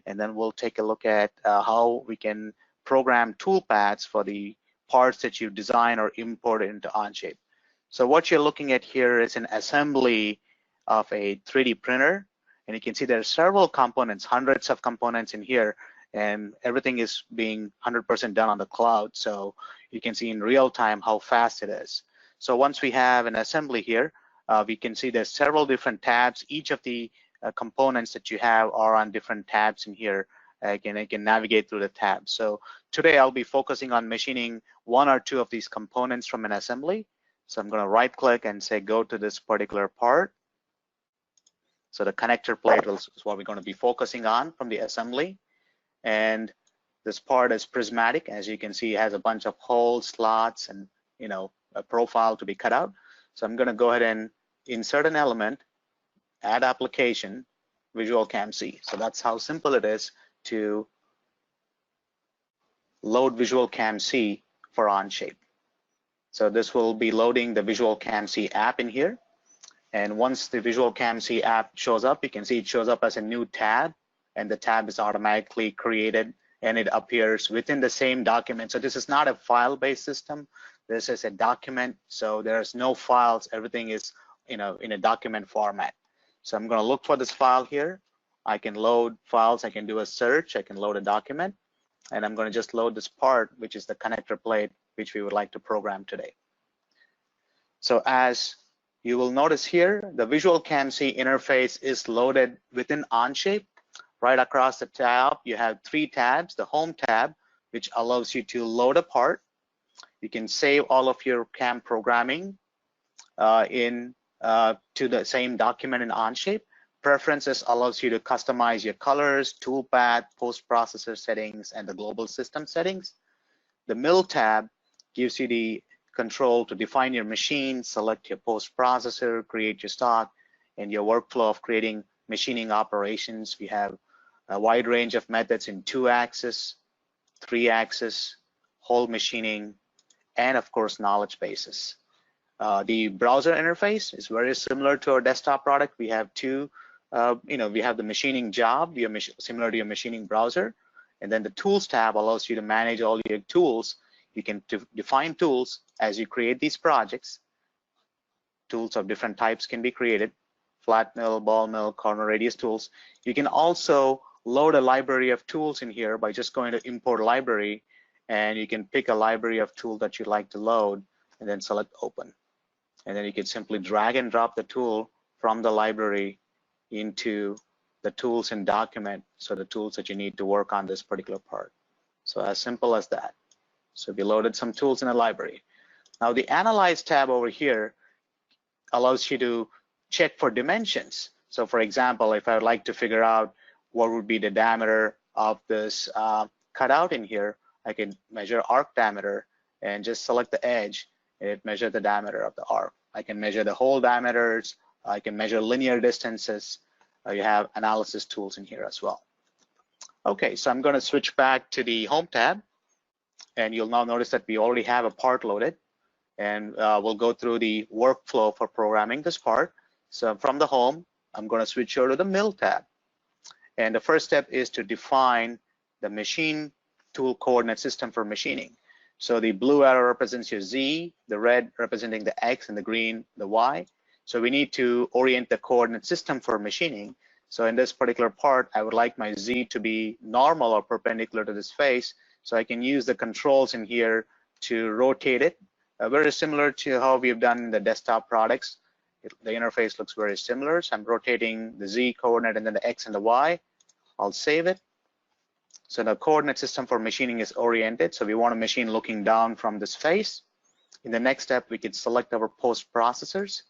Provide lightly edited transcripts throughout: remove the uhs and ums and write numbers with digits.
and then we'll take a look at how we can program toolpaths for the parts that you design or import into Onshape. So what you're looking at here is an assembly of a 3D printer, and you can see there are several components, hundreds of components in here, and everything is being 100% done on the cloud. So you can see in real time how fast it is. So once we have an assembly here, we can see there's several different tabs. Each of the components that you have are on different tabs in here. I can navigate through the tabs. So today I'll be focusing on machining one or two of these components from an assembly. So I'm going to right click and say go to this particular part. So the connector plate is what we're going to be focusing on from the assembly. And this part is prismatic. As you can see, it has a bunch of holes, slots, and a profile to be cut out. So I'm going to go ahead and insert an element, add application, VisualCAMc. So that's how simple it is to load VisualCAMc for Onshape. So this will be loading the VisualCAMc app in here. And once the VisualCAMc app shows up, you can see it shows up as a new tab, and the tab is automatically created and it appears within the same document. So this is not a file-based system. This is a document, so there's no files. Everything is in a document format. So I'm going to look for this file here. I can load files. I can do a search. I can load a document, and I'm going to just load this part, which is the connector plate, which we would like to program today. So as you will notice here, the VisualCAMc interface is loaded within Onshape. Right across the tab, you have three tabs. The Home tab, which allows you to load a part. You can save all of your CAM programming to the same document in Onshape. Preferences allows you to customize your colors, toolpath, post-processor settings, and the global system settings. The Mill tab gives you the control to define your machine, select your post-processor, create your stock, and your workflow of creating machining operations. We have a wide range of methods in 2-axis, 3-axis, whole machining, and of course knowledge bases. The browser interface is very similar to our desktop product. We have two, we have the machining job, similar to your machining browser, and then the tools tab allows you to manage all your tools. You can define tools as you create these projects. Tools of different types can be created: flat mill, ball mill, corner radius tools. You can also load a library of tools in here by just going to import library, and you can pick a library of tool that you'd like to load and then select open. And then you can simply drag and drop the tool from the library into the tools and document, so the tools that you need to work on this particular part. So as simple as that. So we loaded some tools in a library. Now the Analyze tab over here allows you to check for dimensions. So for example, if I would like to figure out what would be the diameter of this cutout in here, I can measure arc diameter and just select the edge, and it measures the diameter of the arc. I can measure the hole diameters. I can measure linear distances. You have analysis tools in here as well. Okay, so I'm going to switch back to the Home tab, and you'll now notice that we already have a part loaded, and we'll go through the workflow for programming this part. So from the Home, I'm going to switch over to the Mill tab. And the first step is to define the machine tool coordinate system for machining. So the blue arrow represents your Z, the red representing the X, and the green the Y. So we need to orient the coordinate system for machining. So in this particular part, I would like my Z to be normal or perpendicular to this face. So I can use the controls in here to rotate it, very similar to how we've done in the desktop products. The interface looks very similar. So I'm rotating the Z coordinate and then the X and the Y. I'll save it. So the coordinate system for machining is oriented. So we want a machine looking down from this face. In the next step, we could select our post processors.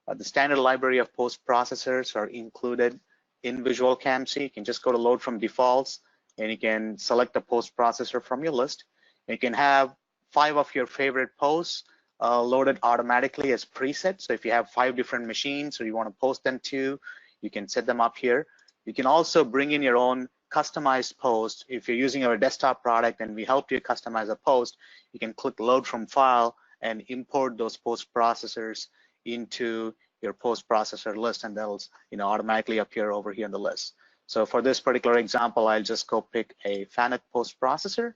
The standard library of post processors are included in VisualCAMc. You can just go to load from defaults, and you can select a post processor from your list. You can have 5 of your favorite posts loaded automatically as presets. So if you have 5 different machines or you want to post them to, you can set them up here. You can also bring in your own customized post. If you're using our desktop product and we help you customize a post, you can click load from file and import those post processors into your post processor list, and they'll automatically appear over here in the list. So for this particular example, I'll just go pick a FANUC post processor.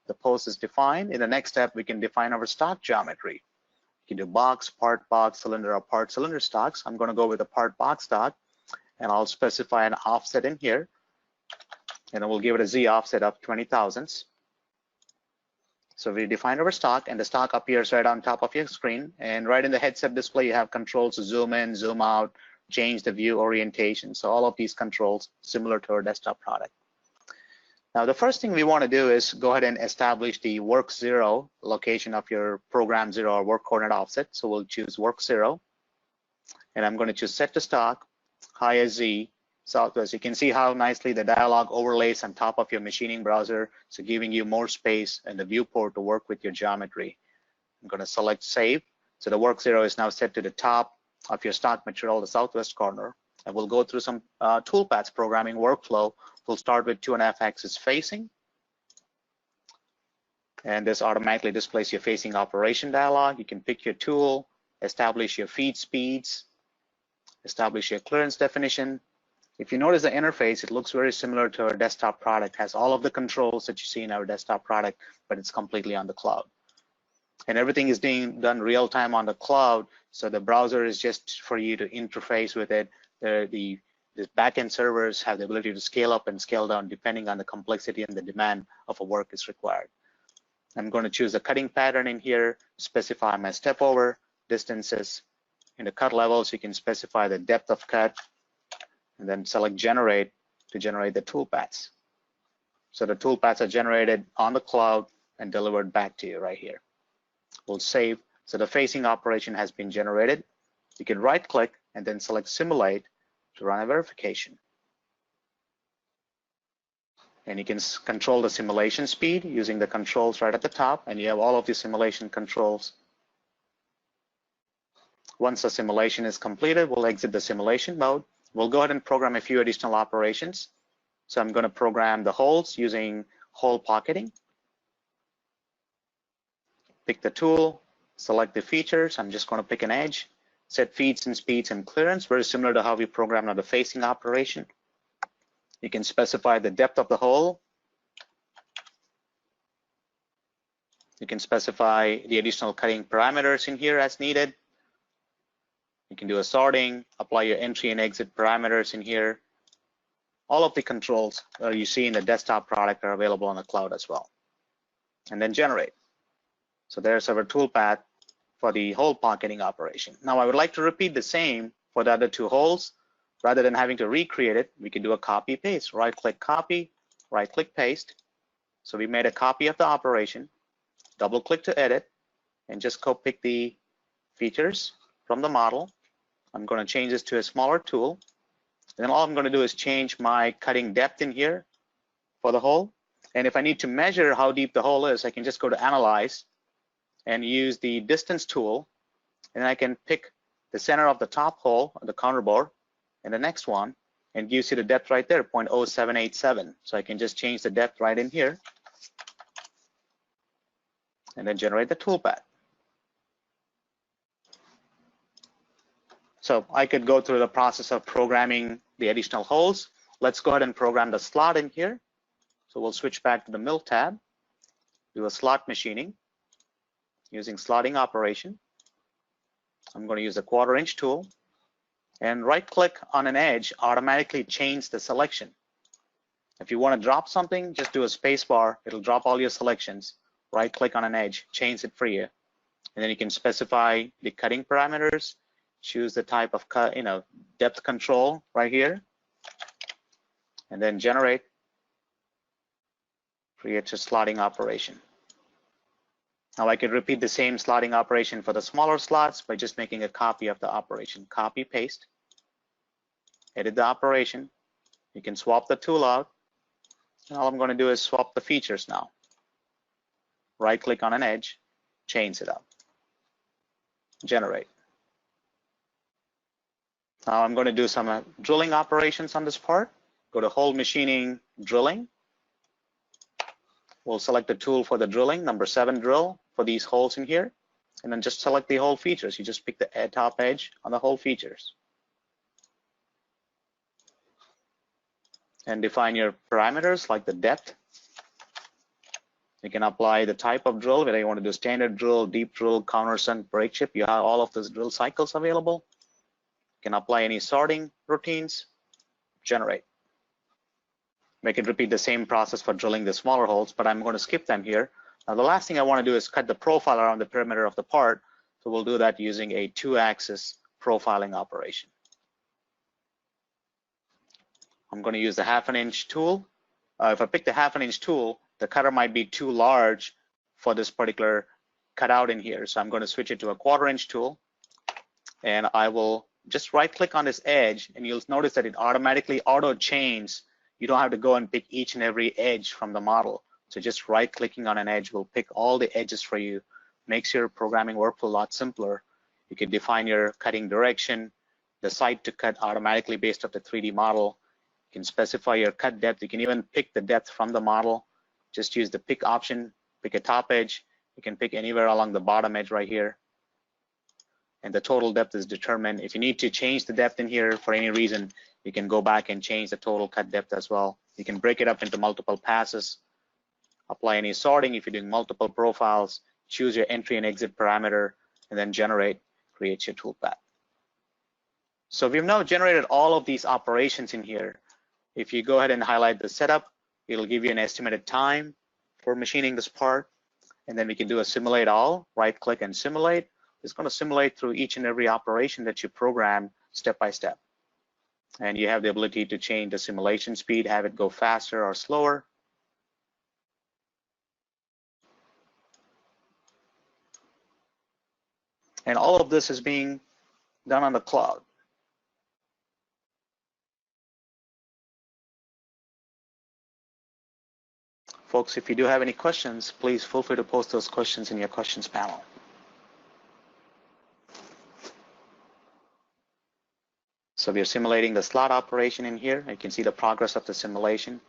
The post is defined. In the next step, we can define our stock geometry. You can do box, part, box, cylinder, or part, cylinder stocks. I'm going to go with a part box stock, and I'll specify an offset in here, and then we'll give it a Z offset of 20 thousandths. So we define our stock, and the stock appears right on top of your screen, and right in the headset display, you have controls to zoom in, zoom out, change the view orientation. So all of these controls similar to our desktop product. Now, the first thing we want to do is go ahead and establish the work 0 location of your program 0 or work coordinate offset. So we'll choose work 0, and I'm going to choose set to stock, high as Z, southwest. You can see how nicely the dialog overlays on top of your machining browser, so giving you more space in the viewport to work with your geometry. I'm going to select save. So the work 0 is now set to the top of your stock material, the southwest corner. And we'll go through some Toolpath programming workflow. We'll start with 2.5 axis facing. And this automatically displays your facing operation dialog. You can pick your tool, establish your feed speeds, establish your clearance definition. If you notice the interface, it looks very similar to our desktop product. It has all of the controls that you see in our desktop product, but it's completely on the cloud. And everything is being done real time on the cloud. So the browser is just for you to interface with it. The backend servers have the ability to scale up and scale down depending on the complexity and the demand of a work is required. I'm going to choose a cutting pattern in here, specify my step over distances. In the cut levels, you can specify the depth of cut, and then select generate to generate the toolpaths. So the toolpaths are generated on the cloud and delivered back to you right here. We'll save. So the facing operation has been generated. You can right click and then select simulate to run a verification. And you can control the simulation speed using the controls right at the top, and you have all of the simulation controls. Once the simulation is completed, we'll exit the simulation mode. We'll go ahead and program a few additional operations. So I'm going to program the holes using hole pocketing. Pick the tool, select the features. I'm just going to pick an edge, set feeds and speeds and clearance, very similar to how we programmed on the facing operation. You can specify the depth of the hole. You can specify the additional cutting parameters in here as needed. You can do a sorting, apply your entry and exit parameters in here. All of the controls you see in the desktop product are available on the cloud as well. And then generate. So there's our toolpath for the hole pocketing operation. Now I would like to repeat the same for the other two holes. Rather than having to recreate it, we can do a copy paste. Right click copy, right click paste. So we made a copy of the operation, double click to edit, and just go pick the features from the model. I'm going to change this to a smaller tool. And then all I'm going to do is change my cutting depth in here for the hole. And if I need to measure how deep the hole is, I can just go to analyze and use the distance tool. And I can pick the center of the top hole on the counterbore and the next one, and gives you the depth right there, 0.0787. So I can just change the depth right in here and then generate the toolpath. So I could go through the process of programming the additional holes. Let's go ahead and program the slot in here. So we'll switch back to the mill tab, do a slot machining using slotting operation. I'm going to use the 1/4 inch tool, and right click on an edge, automatically change the selection. If you want to drop something, just do a space bar. It'll drop all your selections. Right click on an edge, change it for you. And then you can specify the cutting parameters, choose the type of cut, depth control right here, and then generate, create a slotting operation. Now I could repeat the same slotting operation for the smaller slots by just making a copy of the operation. Copy, paste, edit the operation. You can swap the tool out. And all I'm going to do is swap the features now. Right click on an edge, change it up, generate. Now I'm going to do some drilling operations on this part. Go to hole machining, drilling. We'll select the tool for the drilling, number 7 drill for these holes in here, and then just select the hole features. You just pick the top edge on the hole features. and define your parameters like the depth. You can apply the type of drill, whether you want to do standard drill, deep drill, countersunk, brake chip. You have all of those drill cycles available. You can apply any sorting routines, generate. Make it repeat the same process for drilling the smaller holes, but I'm going to skip them here. Now, the last thing I want to do is cut the profile around the perimeter of the part. So we'll do that using a 2-axis profiling operation. I'm going to use the 1/2 inch tool. If I pick the 1/2 inch tool, the cutter might be too large for this particular cutout in here. So I'm going to switch it to a 1/4 inch tool, and I will just right click on this edge, and you'll notice that it automatically auto chains. You don't have to go and pick each and every edge from the model. So just right clicking on an edge will pick all the edges for you. Makes your programming workflow a lot simpler. You can define your cutting direction, the site to cut automatically based off the 3D model. You can specify your cut depth. You can even pick the depth from the model. Just use the pick option, pick a top edge. You can pick anywhere along the bottom edge right here. And the total depth is determined. If you need to change the depth in here for any reason, you can go back and change the total cut depth as well. You can break it up into multiple passes, apply any sorting if you're doing multiple profiles, choose your entry and exit parameter, and then generate, create your toolpath. So we've now generated all of these operations in here. If you go ahead and highlight the setup, it'll give you an estimated time for machining this part. And then we can do a simulate all, right click and simulate. It's going to simulate through each and every operation that you program step by step. And you have the ability to change the simulation speed, have it go faster or slower. And all of this is being done on the cloud. Folks, if you do have any questions, please feel free to post those questions in your questions panel. So we are simulating the slot operation in here. You can see the progress of the simulation.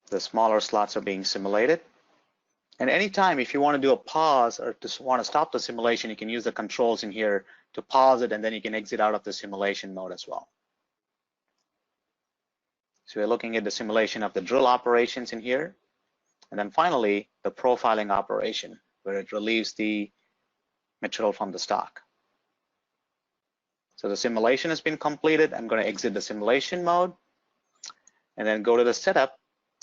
The smaller slots are being simulated. And anytime, if you want to do a pause or just want to stop the simulation, you can use the controls in here to pause it, and then you can exit out of the simulation mode as well. So we're looking at the simulation of the drill operations in here. And then finally, the profiling operation, where it relieves the material from the stock. So the simulation has been completed. I'm going to exit the simulation mode and then go to the setup.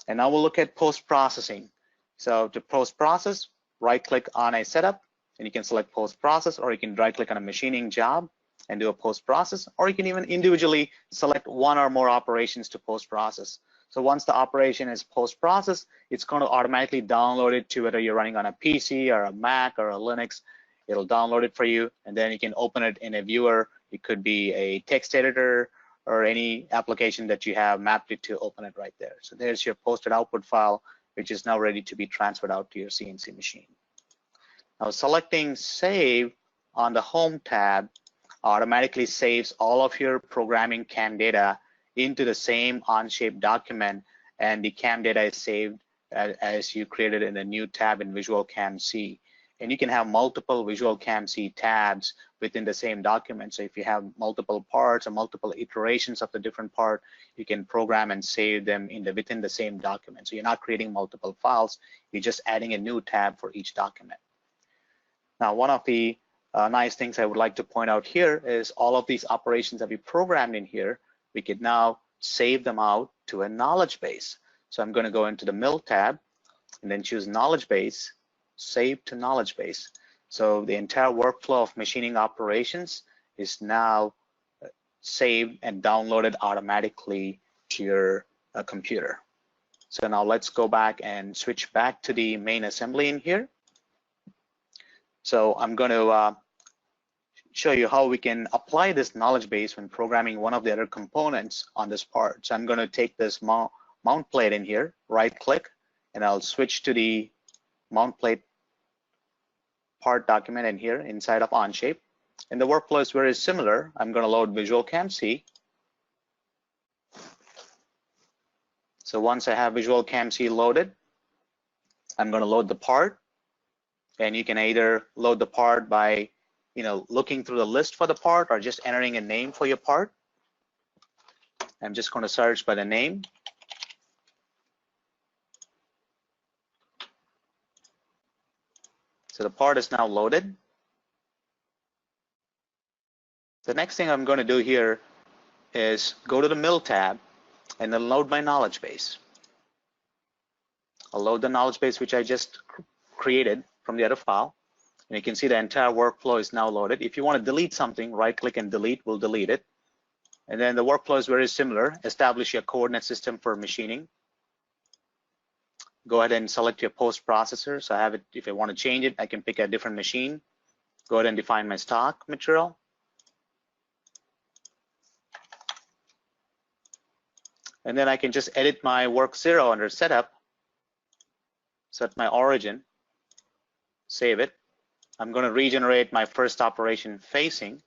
And now we'll look at post-processing. So to post-process, right-click on a setup, and you can select post-process, or you can right-click on a machining job and do a post-process, or you can even individually select one or more operations to post-process. So once the operation is post-process, it's going to automatically download it to whether you're running on a PC or a Mac or a Linux. It'll download it for you, and then you can open it in a viewer. It could be a text editor or any application that you have mapped it to open it right there. So there's your posted output file, which is now ready to be transferred out to your CNC machine. Now selecting Save on the Home tab automatically saves all of your programming CAM data into the same Onshape document, and the CAM data is saved as you created in a new tab in VisualCAMc. And you can have multiple VisualCAMc tabs within the same document. So if you have multiple parts or multiple iterations of the different part, you can program and save them within the same document. So you're not creating multiple files, you're just adding a new tab for each document. Now, one of the nice things I would like to point out here is all of these operations that we programmed in here, we can now save them out to a knowledge base. So I'm going to go into the Mill tab and then choose knowledge base, save to knowledge base. So the entire workflow of machining operations is now saved and downloaded automatically to your computer. So now let's go back and switch back to the main assembly in here. So I'm going to show you how we can apply this knowledge base when programming one of the other components on this part. So I'm going to take this mount plate in here, right click, and I'll switch to the mount plate part document in here inside of Onshape. And the workflow is very similar. I'm going to load VisualCAMc. So once I have VisualCAMc loaded, I'm going to load the part. And you can either load the part by looking through the list for the part or just entering a name for your part. I'm just going to search by the name. So the part is now loaded. The next thing I'm going to do here is go to the Mill tab and then load my knowledge base. I'll load the knowledge base which I just created from the other file. And you can see the entire workflow is now loaded. If you want to delete something, right click and delete, we'll delete it. And then the workflow is very similar. Establish your coordinate system for machining. Go ahead and select your post processor. So I have it, if I want to change it, I can pick a different machine. Go ahead and define my stock material. And then I can just edit my work 0 under setup, set my origin, save it. I'm going to regenerate my first operation facing,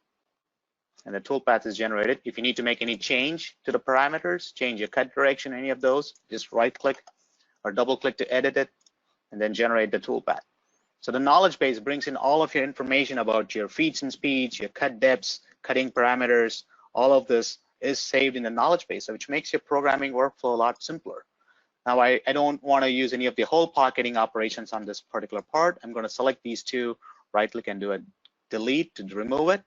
and the toolpath is generated. If you need to make any change to the parameters, change your cut direction, any of those, just right click or double click to edit it and then generate the toolpath. So the knowledge base brings in all of your information about your feeds and speeds, your cut depths, cutting parameters. All of this is saved in the knowledge base, which makes your programming workflow a lot simpler. Now I don't want to use any of the hole pocketing operations on this particular part. I'm going to select these two, right click and do a delete to remove it.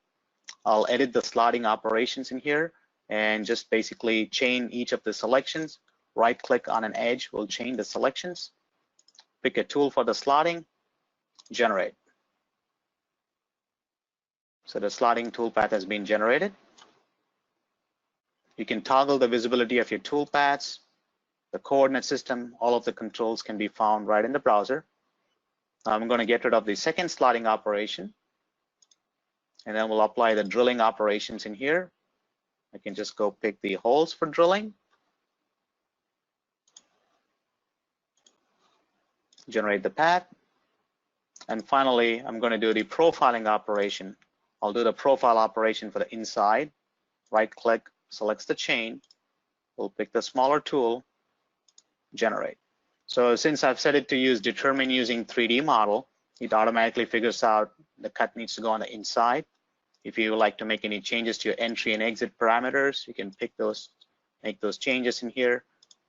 I'll edit the slotting operations in here and just basically chain each of the selections. Right click on an edge will chain the selections. Pick a tool for the slotting, generate. So the slotting toolpath has been generated. You can toggle the visibility of your toolpaths, the coordinate system, all of the controls can be found right in the browser. I'm going to get rid of the second slotting operation, and then we'll apply the drilling operations in here. I can just go pick the holes for drilling, generate the path, and finally I'm going to do the profiling operation. I'll do the profile operation for the inside. Right click, selects the chain, we'll pick the smaller tool, generate. So since I've set it to use determine using 3D model, it automatically figures out the cut needs to go on the inside. If you would like to make any changes to your entry and exit parameters, you can pick those, make those changes in here,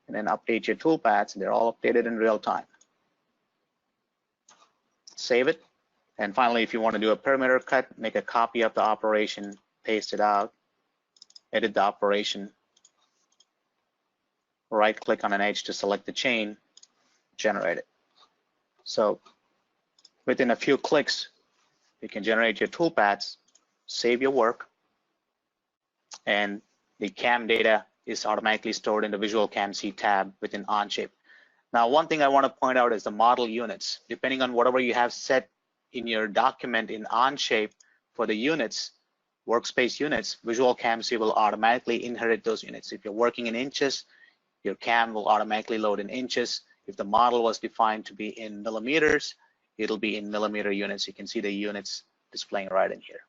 and then update your toolpaths. They're all updated in real time. Save it. And finally, if you want to do a perimeter cut, make a copy of the operation, paste it out, edit the operation, right click on an edge to select the chain, generate it. So within a few clicks, you can generate your toolpaths, save your work, and the CAM data is automatically stored in the VisualCAMc tab within Onshape. Now, one thing I want to point out is the model units. Depending on whatever you have set in your document in Onshape for the units, workspace units, VisualCAMc will automatically inherit those units. If you're working in inches, your CAM will automatically load in inches. If the model was defined to be in millimeters, it'll be in millimeter units. You can see the units displaying right in here.